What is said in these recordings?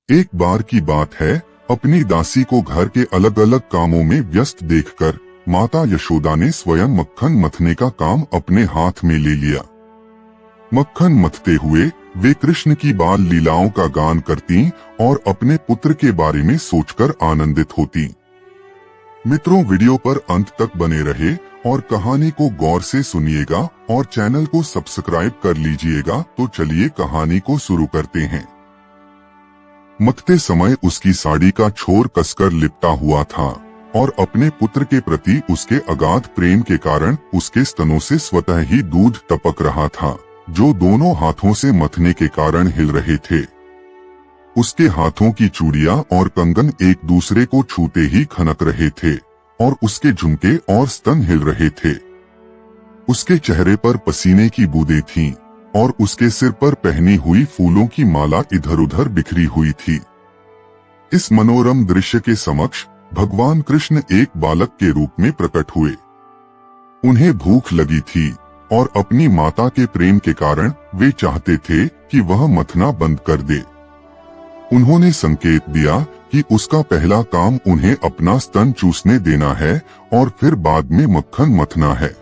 एक बार की बात है, अपनी दासी को घर के अलग अलग कामों में व्यस्त देखकर माता यशोदा ने स्वयं मक्खन मथने का काम अपने हाथ में ले लिया। मक्खन मथते हुए वे कृष्ण की बाल लीलाओं का गान करती और अपने पुत्र के बारे में सोचकर आनंदित होती। मित्रों, वीडियो पर अंत तक बने रहे और कहानी को गौर से सुनिएगा और चैनल को सब्सक्राइब कर लीजिएगा। तो चलिए कहानी को शुरू करते हैं। मथते समय उसकी साड़ी का छोर कसकर लिपटा हुआ था और अपने पुत्र के प्रति उसके अगाध प्रेम के कारण उसके स्तनों से स्वतः ही दूध टपक रहा था, जो दोनों हाथों से मथने के कारण हिल रहे थे। उसके हाथों की चूड़ियां और कंगन एक दूसरे को छूते ही खनक रहे थे और उसके झुमके और स्तन हिल रहे थे। उसके चेहरे पर पसीने की बूंदें थीं और उसके सिर पर पहनी हुई फूलों की माला इधर उधर बिखरी हुई थी। इस मनोरम दृश्य के समक्ष भगवान कृष्ण एक बालक के रूप में प्रकट हुए। उन्हें भूख लगी थी और अपनी माता के प्रेम के कारण वे चाहते थे कि वह मथना बंद कर दे। उन्होंने संकेत दिया कि उसका पहला काम उन्हें अपना स्तन चूसने देना है और फिर बाद में मक्खन मथना है।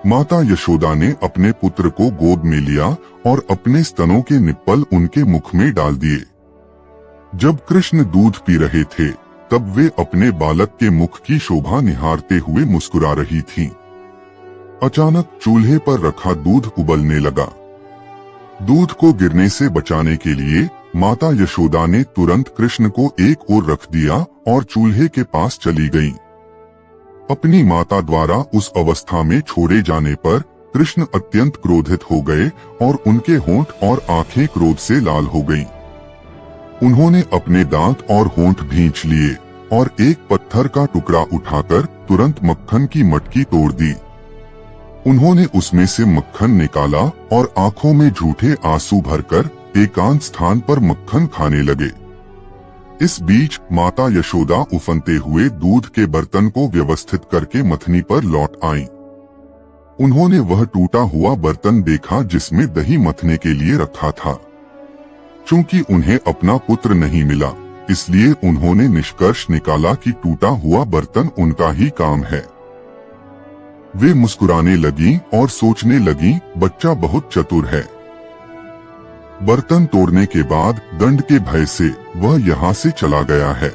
माता यशोदा ने अपने पुत्र को गोद में लिया और अपने स्तनों के निप्पल उनके मुख में डाल दिए। जब कृष्ण दूध पी रहे थे, तब वे अपने बालक के मुख की शोभा निहारते हुए मुस्कुरा रही थीं। अचानक चूल्हे पर रखा दूध उबलने लगा। दूध को गिरने से बचाने के लिए माता यशोदा ने तुरंत कृष्ण को एक ओर रख दिया और चूल्हे के पास चली गईं। अपनी माता द्वारा उस अवस्था में छोड़े जाने पर कृष्ण अत्यंत क्रोधित हो गए और उनके होंठ और आंखें क्रोध से लाल हो गईं। उन्होंने अपने दांत और होंठ भींच लिए और एक पत्थर का टुकड़ा उठाकर तुरंत मक्खन की मटकी तोड़ दी। उन्होंने उसमें से मक्खन निकाला और आंखों में झूठे आंसू भरकर एकांत स्थान पर मक्खन खाने लगे। इस बीच माता यशोदा उफनते हुए दूध के बर्तन को व्यवस्थित करके मथनी पर लौट आईं। उन्होंने वह टूटा हुआ बर्तन देखा जिसमें दही मथने के लिए रखा था। चूंकि उन्हें अपना पुत्र नहीं मिला, इसलिए उन्होंने निष्कर्ष निकाला कि टूटा हुआ बर्तन उनका ही काम है। वे मुस्कुराने लगीं और सोचने लगीं, बच्चा बहुत चतुर है। बर्तन तोड़ने के बाद दंड के भय से वह यहाँ से चला गया है।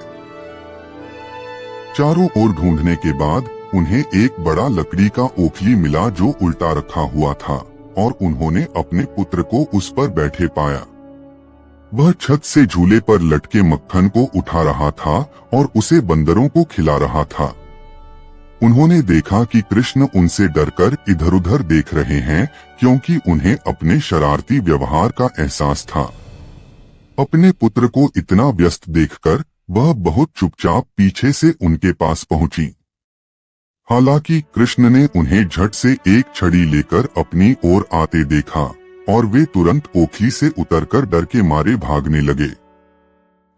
चारों ओर ढूंढने के बाद उन्हें एक बड़ा लकड़ी का ओखली मिला जो उल्टा रखा हुआ था और उन्होंने अपने पुत्र को उस पर बैठे पाया। वह छत से झूले पर लटके मक्खन को उठा रहा था और उसे बंदरों को खिला रहा था। उन्होंने देखा कि कृष्ण उनसे डरकर इधर उधर देख रहे हैं, क्योंकि उन्हें अपने शरारती व्यवहार का एहसास था। अपने पुत्र को इतना व्यस्त देखकर वह बहुत चुपचाप पीछे से उनके पास पहुंची। हालांकि कृष्ण ने उन्हें झट से एक छड़ी लेकर अपनी ओर आते देखा और वे तुरंत ओखली से उतरकर डर के मारे भागने लगे।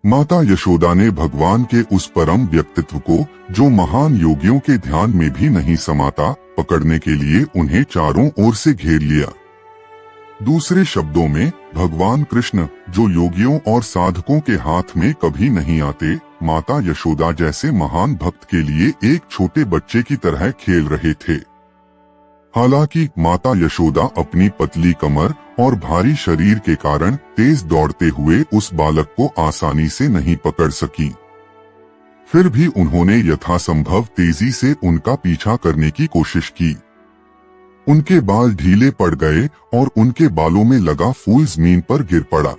माता यशोदा ने भगवान के उस परम व्यक्तित्व को, जो महान योगियों के ध्यान में भी नहीं समाता, पकड़ने के लिए उन्हें चारों ओर से घेर लिया। दूसरे शब्दों में, भगवान कृष्ण, जो योगियों और साधकों के हाथ में कभी नहीं आते, माता यशोदा जैसे महान भक्त के लिए एक छोटे बच्चे की तरह खेल रहे थे। हालांकि माता यशोदा अपनी पतली कमर और भारी शरीर के कारण तेज दौड़ते हुए उस बालक को आसानी से नहीं पकड़ सकी। फिर भी उन्होंने यथासंभव तेजी से उनका पीछा करने की कोशिश की। उनके बाल ढीले पड़ गए और उनके बालों में लगा फूल जमीन पर गिर पड़ा।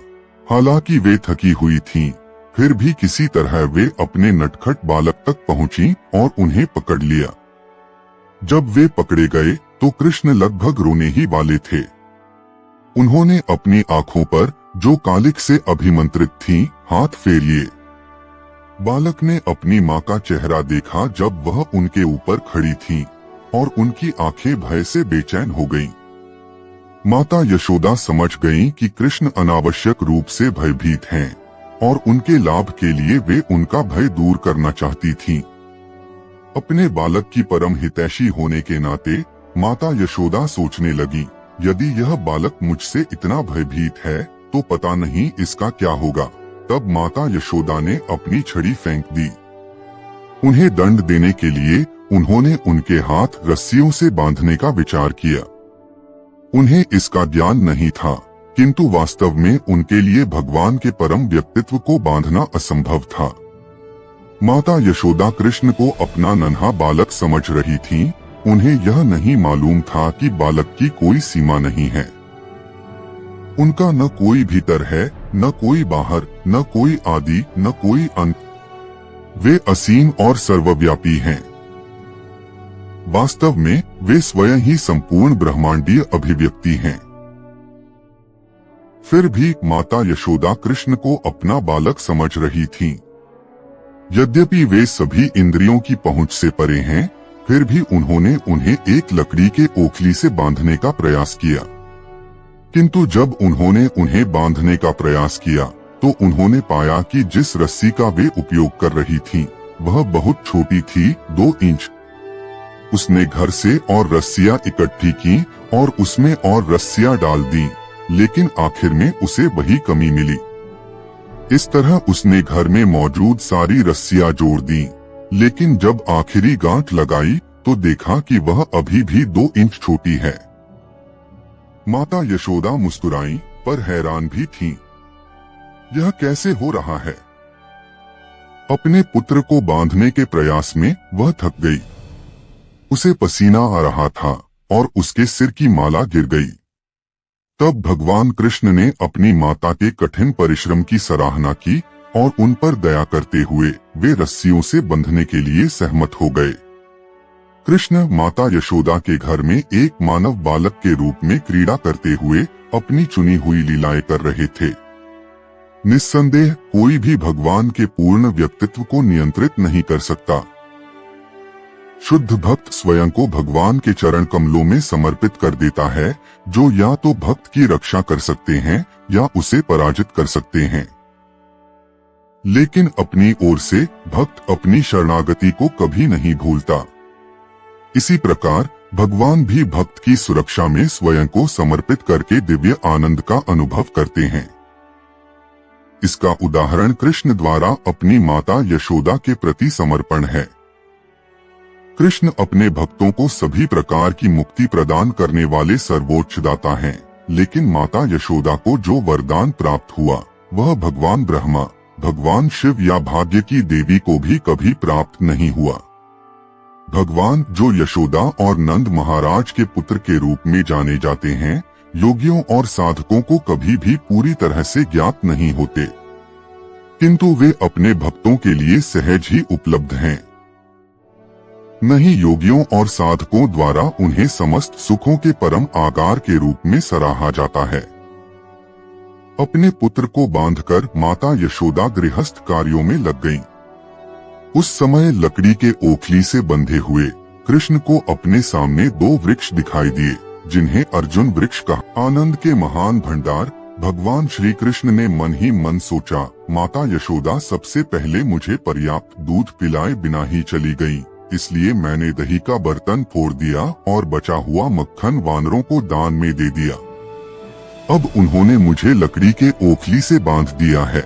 हालांकि वे थकी हुई थीं, फिर भी किसी तरह वे अपने नटखट बालक तक पहुंची और उन्हें पकड़ लिया। जब वे पकड़े गए तो कृष्ण लगभग रोने ही वाले थे। उन्होंने अपनी आंखों पर, जो कालिक से अभिमंत्रित थीं, हाथ फेर लिए। बालक ने अपनी मां का चेहरा देखा जब वह उनके ऊपर खड़ी थीं, और उनकी आंखें भय से बेचैन हो गईं। माता यशोदा समझ गईं कि कृष्ण अनावश्यक रूप से भयभीत हैं और उनके लाभ के लिए वे उनका भय दूर करना चाहती थीं। अपने बालक की परम हितैषी होने के नाते माता यशोदा सोचने लगी, यदि यह बालक मुझसे इतना भयभीत है तो पता नहीं इसका क्या होगा। तब माता यशोदा ने अपनी छड़ी फेंक दी। उन्हें दंड देने के लिए उन्होंने उनके हाथ रस्सियों से बांधने का विचार किया। उन्हें इसका ज्ञान नहीं था, किंतु वास्तव में उनके लिए भगवान के परम व्यक्तित्व को बांधना असंभव था। माता यशोदा कृष्ण को अपना नन्हा बालक समझ रही थीं। उन्हें यह नहीं मालूम था कि बालक की कोई सीमा नहीं है। उनका न कोई भीतर है, न कोई बाहर, न कोई आदि, न कोई अंत। वे असीम और सर्वव्यापी हैं। वास्तव में वे स्वयं ही संपूर्ण ब्रह्मांडीय अभिव्यक्ति हैं। फिर भी माता यशोदा कृष्ण को अपना बालक समझ रही थीं। यद्यपि वे सभी इंद्रियों की पहुंच से परे हैं, फिर भी उन्होंने उन्हें एक लकड़ी के ओखली से बांधने का प्रयास किया। किंतु जब उन्होंने उन्हें बांधने का प्रयास किया तो उन्होंने पाया कि जिस रस्सी का वे उपयोग कर रही थीं, वह बहुत छोटी थी, 2 इंच। उसने घर से और रस्सियां इकट्ठी की और उसमें और रस्सियां डाल दी, लेकिन आखिर में उसे वही कमी मिली। इस तरह उसने घर में मौजूद सारी रस्सियां जोड़ दी, लेकिन जब आखिरी गांठ लगाई तो देखा कि वह अभी भी 2 इंच छोटी है। माता यशोदा मुस्कुराई पर हैरान भी थीं। यह कैसे हो रहा है? अपने पुत्र को बांधने के प्रयास में वह थक गई। उसे पसीना आ रहा था और उसके सिर की माला गिर गई। तब भगवान कृष्ण ने अपनी माता के कठिन परिश्रम की सराहना की और उन पर दया करते हुए वे रस्सियों से बंधने के लिए सहमत हो गए। कृष्ण माता यशोदा के घर में एक मानव बालक के रूप में क्रीड़ा करते हुए अपनी चुनी हुई लीलाएं कर रहे थे। निस्संदेह कोई भी भगवान के पूर्ण व्यक्तित्व को नियंत्रित नहीं कर सकता। शुद्ध भक्त स्वयं को भगवान के चरण कमलों में समर्पित कर देता है, जो या तो भक्त की रक्षा कर सकते हैं या उसे पराजित कर सकते हैं। लेकिन अपनी ओर से भक्त अपनी शरणागति को कभी नहीं भूलता। इसी प्रकार भगवान भी भक्त की सुरक्षा में स्वयं को समर्पित करके दिव्य आनंद का अनुभव करते हैं। इसका उदाहरण कृष्ण द्वारा अपनी माता यशोदा के प्रति समर्पण है। कृष्ण अपने भक्तों को सभी प्रकार की मुक्ति प्रदान करने वाले सर्वोच्च दाता हैं, लेकिन माता यशोदा को जो वरदान प्राप्त हुआ वह भगवान ब्रह्मा, भगवान शिव या भाग्य की देवी को भी कभी प्राप्त नहीं हुआ। भगवान जो यशोदा और नंद महाराज के पुत्र के रूप में जाने जाते हैं, योगियों और साधकों को कभी भी पूरी तरह से ज्ञात नहीं होते, किंतु वे अपने भक्तों के लिए सहज ही उपलब्ध हैं। नहीं योगियों और साधकों द्वारा उन्हें समस्त सुखों के परम आकार के रूप में सराहा जाता है। अपने पुत्र को बांधकर माता यशोदा गृहस्थ कार्यों में लग गईं। उस समय लकड़ी के ओखली से बंधे हुए कृष्ण को अपने सामने 2 वृक्ष दिखाई दिए, जिन्हें अर्जुन वृक्ष कहा। आनंद के महान भंडार भगवान श्री कृष्ण ने मन ही मन सोचा, माता यशोदा सबसे पहले मुझे पर्याप्त दूध पिलाए बिना ही चली गई, इसलिए मैंने दही का बर्तन फोड़ दिया और बचा हुआ मक्खन वानरों को दान में दे दिया। अब उन्होंने मुझे लकड़ी के ओखली से बांध दिया है,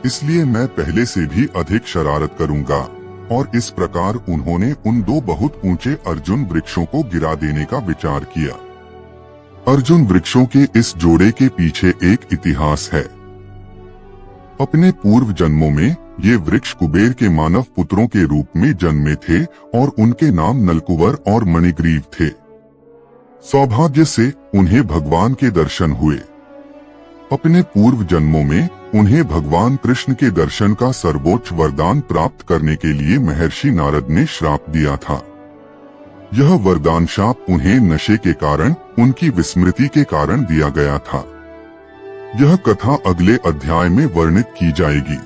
इसलिए मैं पहले से भी अधिक शरारत करूंगा। और इस प्रकार उन्होंने उन 2 बहुत ऊंचे अर्जुन वृक्षों को गिरा देने का विचार किया। अर्जुन वृक्षों के इस जोड़े के पीछे एक इतिहास है। अपने पूर्व जन्मों में ये वृक्ष कुबेर के मानव पुत्रों के रूप में जन्मे थे और उनके नाम नलकुवर और मणिग्रीव थे। सौभाग्य से उन्हें भगवान के दर्शन हुए। अपने पूर्व जन्मों में उन्हें भगवान कृष्ण के दर्शन का सर्वोच्च वरदान प्राप्त करने के लिए महर्षि नारद ने श्राप दिया था। यह वरदान शाप उन्हें नशे के कारण, उनकी विस्मृति के कारण दिया गया था। यह कथा अगले अध्याय में वर्णित की जाएगी।